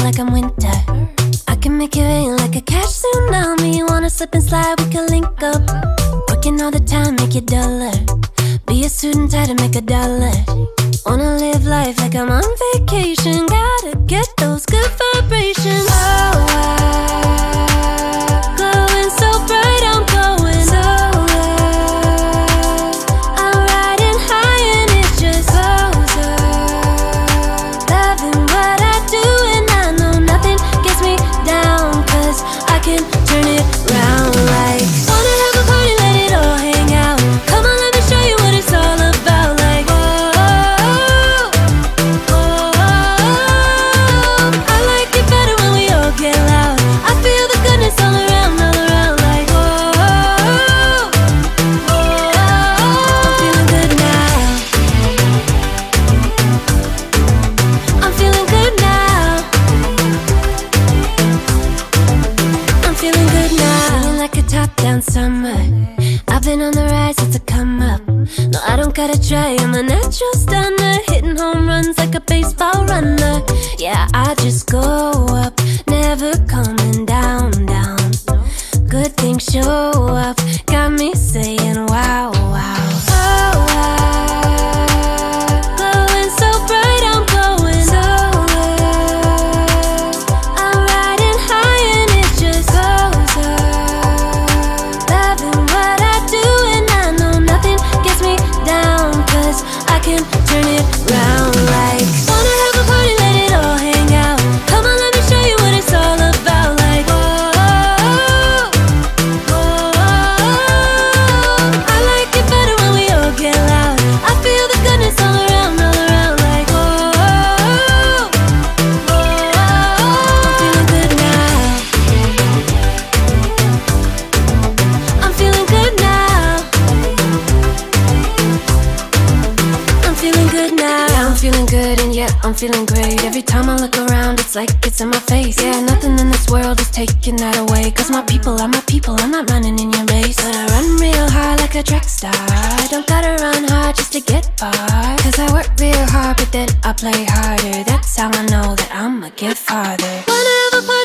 like I'm winter. I can make it rain like a cash tsunami. Wanna slip and slide, we can link up. Working all the time, make it duller. Be a student, try to make $1. Wanna live life like I'm on vacation. Gotta get those good vibrations. Oh, glowing so bright, I'm glowing so low. I'm riding high and it just goes up. Loving what I do and I know nothing gets me down, 'cause I can turn it round like. Wanna have a party, let it all hang out. Come on, let me show you what it's all about. Like, whoa, I like it better when we all get loud. I feel the goodness all around, like, whoa, I'm feeling good now. I'm feeling good now. I'm feeling good now. Feeling like a top-down summer. I've been on the rise, it's a come up. No, I don't gotta try, I'm a natural stunner. Hitting home runs like a baseball runner. Yeah, I just go up, never coming down, down. Good things show up, got me saying wow, wow. Oh, glowing so bright, I'm glowing so low. I'm riding high and it just goes up. Loving what I do and I know nothing gets me down, 'cause I can turn it round like. Wanna have a party, let it all hang out. Come on, let me show you what it's all about. Like, whoa, I like it better when we all get loud. I feel the goodness all around, like, whoa, I'm feeling good now. I'm feeling good now. I'm feeling good now. Yeah, I'm feeling good and yeah, I'm feeling great. Every time I look around, it's like it's in my face. Yeah, nothing in this world is taking that away. 'Cause my people are my people, I'm not running in your race. But I run real hard like a track star. I don't gotta run hard just to get far. 'Cause I work real hard, but then I play harder. That's how I know that I'ma get farther. Wanna have a party,